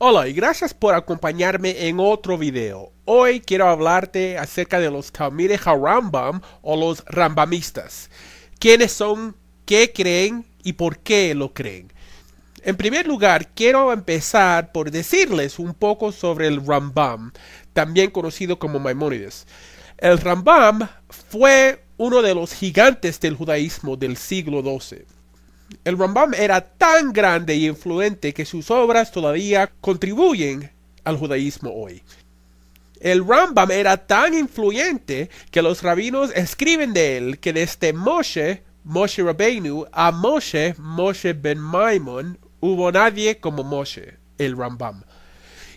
Hola y gracias por acompañarme en otro video. Hoy quiero hablarte acerca de los Talmidei HaRambam o los Rambamistas. ¿Quiénes son? ¿Qué creen? ¿Y por qué lo creen? En primer lugar, quiero empezar por decirles un poco sobre el Rambam, también conocido como Maimónides. El Rambam fue uno de los gigantes del judaísmo del siglo XII. El Rambam era tan grande y influente que sus obras todavía contribuyen al judaísmo hoy. El Rambam era tan influyente que los rabinos escriben de él que desde Moshe Rabbeinu, a Moshe ben Maimon, hubo nadie como Moshe, el Rambam.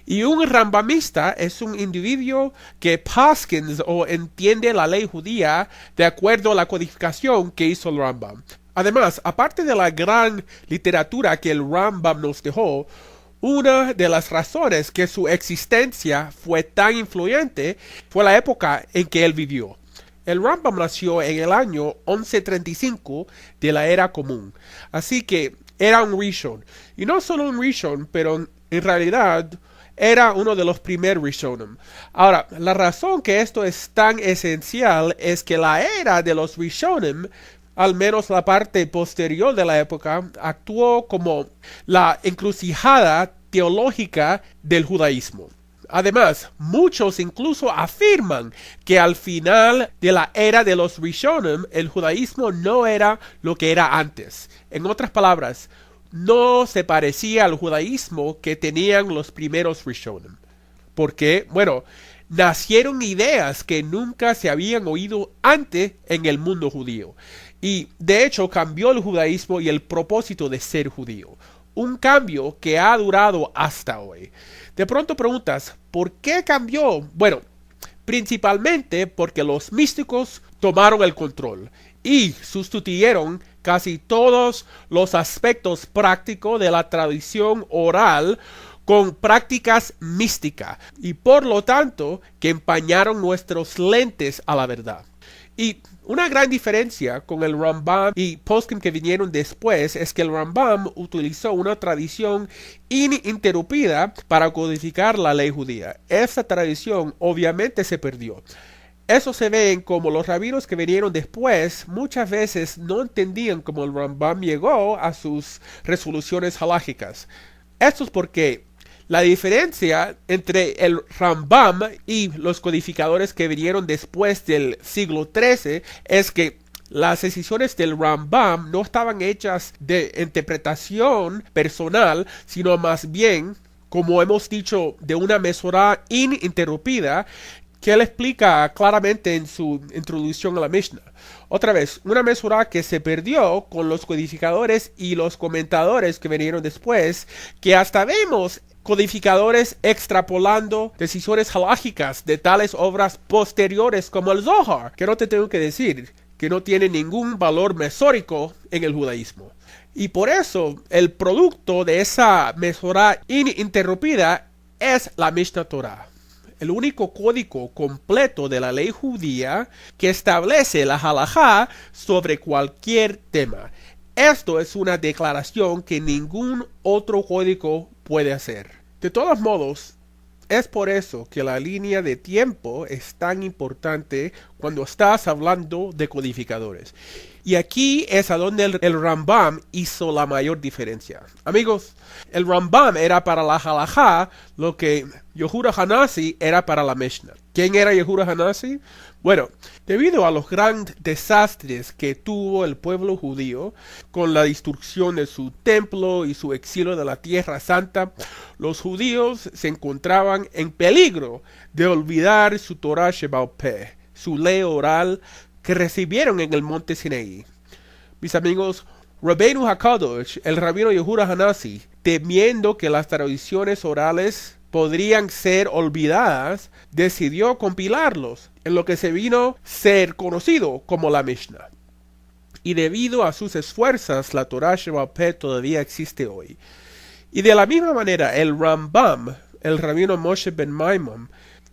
Y un rambamista es un individuo que paskins o entiende la ley judía de acuerdo a la codificación que hizo el Rambam. Además, aparte de la gran literatura que el Rambam nos dejó, una de las razones que su existencia fue tan influyente fue la época en que él vivió. El Rambam nació en el año 1135 de la Era Común, así que era un Rishon. Y no solo un Rishon, pero en realidad era uno de los primeros Rishonim. Ahora, la razón que esto es tan esencial es que la era de los Rishonim, al menos la parte posterior de la época, actuó como la encrucijada teológica del judaísmo. Además, muchos incluso afirman que al final de la era de los Rishonim, el judaísmo no era lo que era antes. En otras palabras, no se parecía al judaísmo que tenían los primeros Rishonim. Porque, nacieron ideas que nunca se habían oído antes en el mundo judío. Y de hecho cambió el judaísmo y el propósito de ser judío. Un cambio que ha durado hasta hoy. De pronto preguntas, ¿por qué cambió? Bueno, principalmente porque los místicos tomaron el control y sustituyeron casi todos los aspectos prácticos de la tradición oral con prácticas místicas y por lo tanto que empañaron nuestros lentes a la verdad. Y una gran diferencia con el Rambam y poskim que vinieron después es que el Rambam utilizó una tradición ininterrumpida para codificar la ley judía. Esta tradición obviamente se perdió. Eso se ve en cómo los rabinos que vinieron después muchas veces no entendían cómo el Rambam llegó a sus resoluciones halágicas. Esto es porque la diferencia entre el Rambam y los codificadores que vinieron después del siglo XIII es que las decisiones del Rambam no estaban hechas de interpretación personal, sino más bien, como hemos dicho, de una mesura ininterrumpida que él explica claramente en su introducción a la Mishnah. Otra vez, una mesura que se perdió con los codificadores y los comentadores que vinieron después, que hasta vemos codificadores extrapolando decisiones halágicas de tales obras posteriores como el Zohar, que no te tengo que decir que no tiene ningún valor mesórico en el judaísmo. Y por eso el producto de esa mesura ininterrumpida es la Mishnah Torah, el único código completo de la ley judía que establece la halajá sobre cualquier tema. Esto es una declaración que ningún otro código puede hacer. De todos modos, es por eso que la línea de tiempo es tan importante cuando estás hablando de codificadores. Y aquí es a donde el Rambam hizo la mayor diferencia. Amigos, el Rambam era para la halajá lo que Yehuda Hanasi era para la Mishnah. ¿Quién era Yehuda Hanasi? Bueno, debido a los grandes desastres que tuvo el pueblo judío con la destrucción de su templo y su exilio de la Tierra Santa, los judíos se encontraban en peligro de olvidar su Torah Sheba'al Peh, su ley oral que recibieron en el monte Sinaí. Mis amigos, Rabbeinu HaKadosh, el rabino Yehuda Hanasi, temiendo que las tradiciones orales podrían ser olvidadas, decidió compilarlos en lo que se vino a ser conocido como la Mishnah. Y debido a sus esfuerzos, la Torah Sheba'al Peh todavía existe hoy. Y de la misma manera, el Rambam, el rabino Moshe ben Maimon,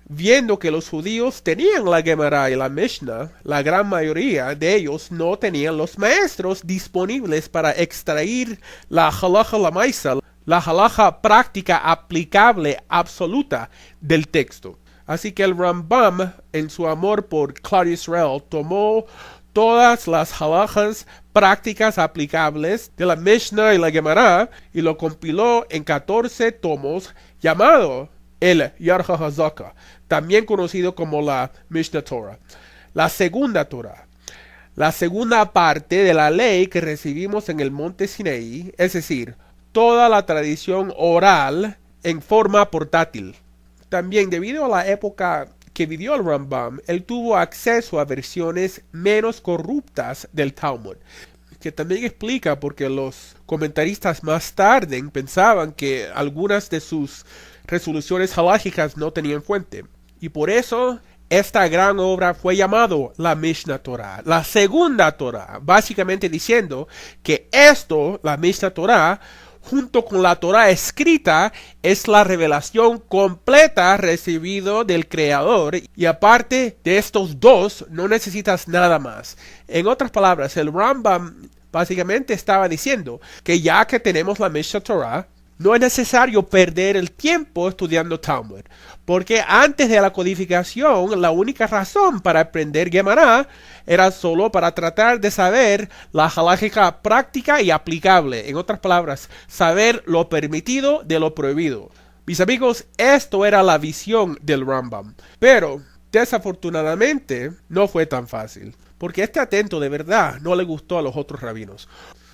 viendo que los judíos tenían la Gemara y la Mishnah, la gran mayoría de ellos no tenían los maestros disponibles para extraer la halakha lamaisa, la halaja práctica aplicable absoluta del texto. Así que el Rambam, en su amor por Klal Yisrael, tomó todas las halajas prácticas aplicables de la Mishnah y la Gemara y lo compiló en 14 tomos llamado el Yad HaHazaka, también conocido como la Mishnah Torah. La segunda Torah, la segunda parte de la ley que recibimos en el monte Sinaí, es decir, toda la tradición oral en forma portátil. También, debido a la época que vivió el Rambam, él tuvo acceso a versiones menos corruptas del Talmud, que también explica por qué los comentaristas más tarde pensaban que algunas de sus resoluciones halágicas no tenían fuente. Y por eso esta gran obra fue llamado la Mishnah Torah, la segunda Torah, básicamente diciendo que esto, la Mishnah Torah, junto con la Torah escrita, es la revelación completa recibida del Creador, y aparte de estos dos no necesitas nada más. En otras palabras, el Rambam básicamente estaba diciendo que ya que tenemos la Mishnah Torah, no es necesario perder el tiempo estudiando Talmud, porque antes de la codificación la única razón para aprender Gemara era solo para tratar de saber la halájica práctica y aplicable. En otras palabras, saber lo permitido de lo prohibido. Mis amigos, esto era la visión del Rambam, pero desafortunadamente no fue tan fácil, porque este atento de verdad no le gustó a los otros rabinos,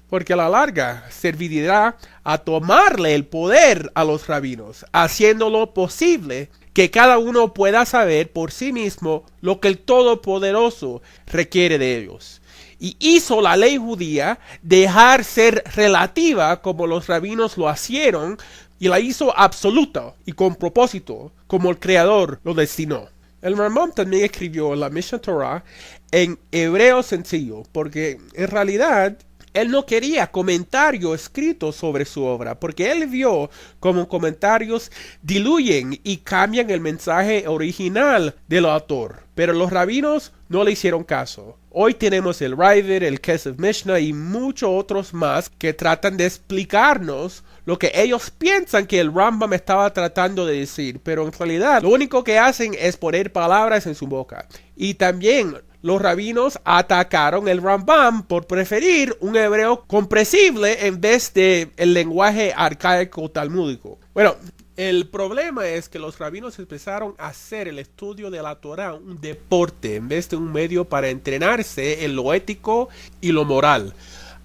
porque a la larga servirá a tomarle el poder a los rabinos, haciéndolo posible que cada uno pueda saber por sí mismo lo que el Todopoderoso requiere de ellos. Y hizo la ley judía dejar ser relativa como los rabinos lo hicieron, y la hizo absoluta y con propósito como el Creador lo destinó. El Rambam también escribió la Mishnah Torah en hebreo sencillo, porque en realidad él no quería comentario escrito sobre su obra, porque él vio como comentarios diluyen y cambian el mensaje original del autor. Pero los rabinos no le hicieron caso. Hoy tenemos el Ravid, el Kesef Mishnah y muchos otros más que tratan de explicarnos lo que ellos piensan que el Rambam estaba tratando de decir, pero en realidad lo único que hacen es poner palabras en su boca. Y también los rabinos atacaron el Rambam por preferir un hebreo comprensible en vez de el lenguaje arcaico talmúdico. Bueno, el problema es que los rabinos empezaron a hacer el estudio de la Torah un deporte en vez de un medio para entrenarse en lo ético y lo moral.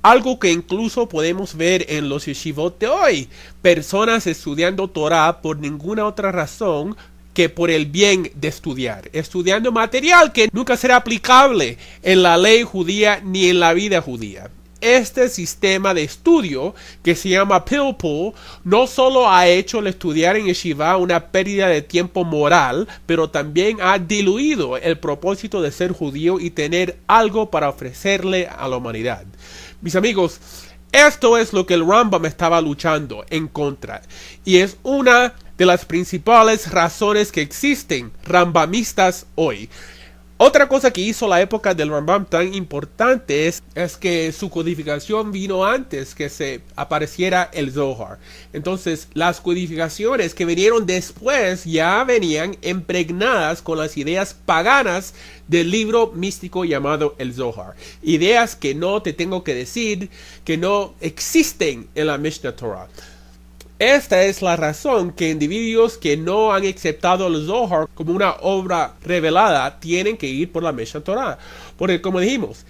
Algo que incluso podemos ver en los yeshivot de hoy. Personas estudiando Torah por ninguna otra razón que por el bien de estudiar, estudiando material que nunca será aplicable en la ley judía ni en la vida judía. Este sistema de estudio, que se llama Pilpul, no solo ha hecho el estudiar en yeshiva una pérdida de tiempo moral, pero también ha diluido el propósito de ser judío y tener algo para ofrecerle a la humanidad. Mis amigos, esto es lo que el Rambam estaba luchando en contra, y es una de las principales razones que existen rambamistas hoy. Otra cosa que hizo la época del Rambam tan importante es que su codificación vino antes que se apareciera el Zohar. Entonces, las codificaciones que vinieron después ya venían impregnadas con las ideas paganas del libro místico llamado el Zohar. Ideas que no te tengo que decir que no existen en la Mishnah Torah. Esta es la razón que individuos que no han aceptado el Zohar como una obra revelada tienen que ir por la Mishnah Torah. Porque como dijimos,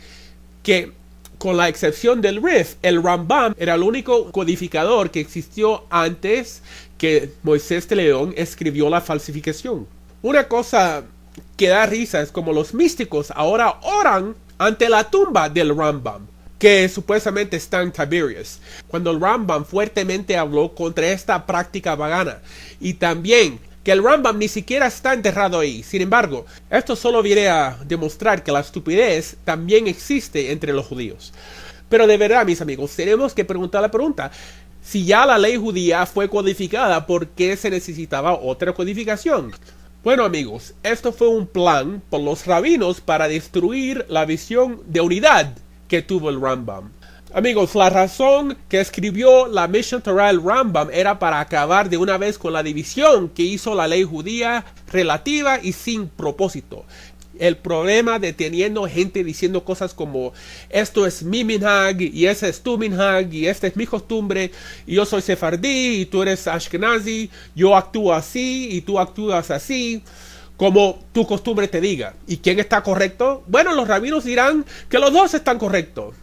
que con la excepción del Rif, el Rambam era el único codificador que existió antes que Moisés de León escribió la falsificación. Una cosa que da risa es como los místicos ahora oran ante la tumba del Rambam, que supuestamente está en Tiberias, cuando el Rambam fuertemente habló contra esta práctica pagana, y también que el Rambam ni siquiera está enterrado ahí. Sin embargo, esto solo viene a demostrar que la estupidez también existe entre los judíos. Pero de verdad, mis amigos, tenemos que preguntar la pregunta: si ya la ley judía fue codificada, ¿por qué se necesitaba otra codificación? Bueno, amigos, esto fue un plan por los rabinos para destruir la visión de unidad que tuvo el Rambam. Amigos, la razón que escribió la Mishneh Torah el Rambam era para acabar de una vez con la división que hizo la ley judía relativa y sin propósito. El problema de teniendo gente diciendo cosas como esto es mi minhag y ese es tu minhag y esta es mi costumbre y yo soy sefardí y tú eres ashkenazi, yo actúo así y tú actúas así, como tu costumbre te diga. ¿Y quién está correcto? Bueno, los rabinos dirán que los dos están correctos.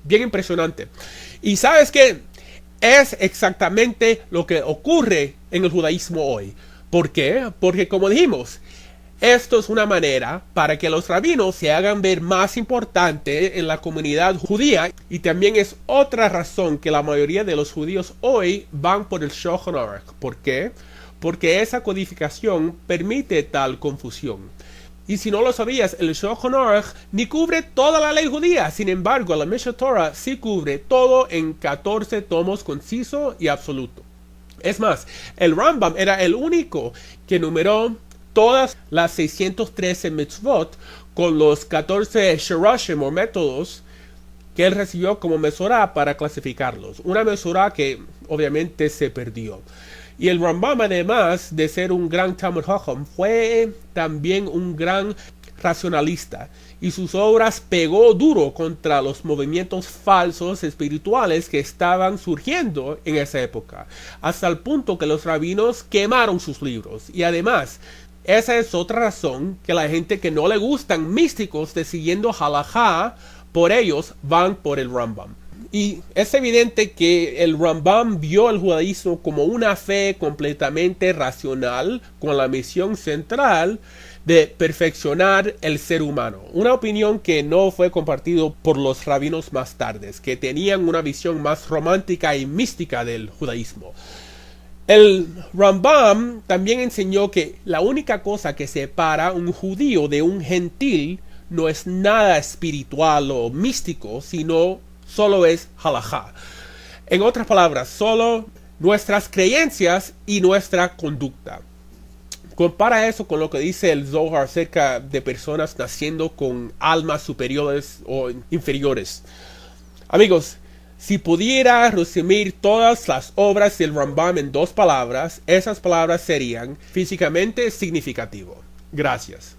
Bien impresionante. Y ¿sabes qué? Es exactamente lo que ocurre en el judaísmo hoy. ¿Por qué? Porque como dijimos, esto es una manera para que los rabinos se hagan ver más importante en la comunidad judía, y también es otra razón que la mayoría de los judíos hoy van por el Shulchan Aruch. ¿Por qué? Porque esa codificación permite tal confusión. Y si no lo sabías, el Shulchan Aruch ni cubre toda la ley judía. Sin embargo, la Mishneh Torah sí cubre todo en 14 tomos conciso y absoluto. Es más, el Rambam era el único que numeró todas las 613 mitzvot con los 14 shirashim o métodos que él recibió como mesorá para clasificarlos. Una mesorá que obviamente se perdió. Y el Rambam, además de ser un gran Talmud Chacham, fue también un gran racionalista. Y sus obras pegó duro contra los movimientos falsos espirituales que estaban surgiendo en esa época. Hasta el punto que los rabinos quemaron sus libros. Y además, esa es otra razón que la gente que no le gustan místicos de siguiendo halajá, por ellos van por el Rambam. Y es evidente que el Rambam vio el judaísmo como una fe completamente racional con la misión central de perfeccionar el ser humano. Una opinión que no fue compartido por los rabinos más tardes, que tenían una visión más romántica y mística del judaísmo. El Rambam también enseñó que la única cosa que separa un judío de un gentil no es nada espiritual o místico, sino solo es halajá. En otras palabras, solo nuestras creencias y nuestra conducta. Compara eso con lo que dice el Zohar acerca de personas naciendo con almas superiores o inferiores. Amigos, si pudiera resumir todas las obras del Rambam en 2 palabras, esas palabras serían físicamente significativo. Gracias.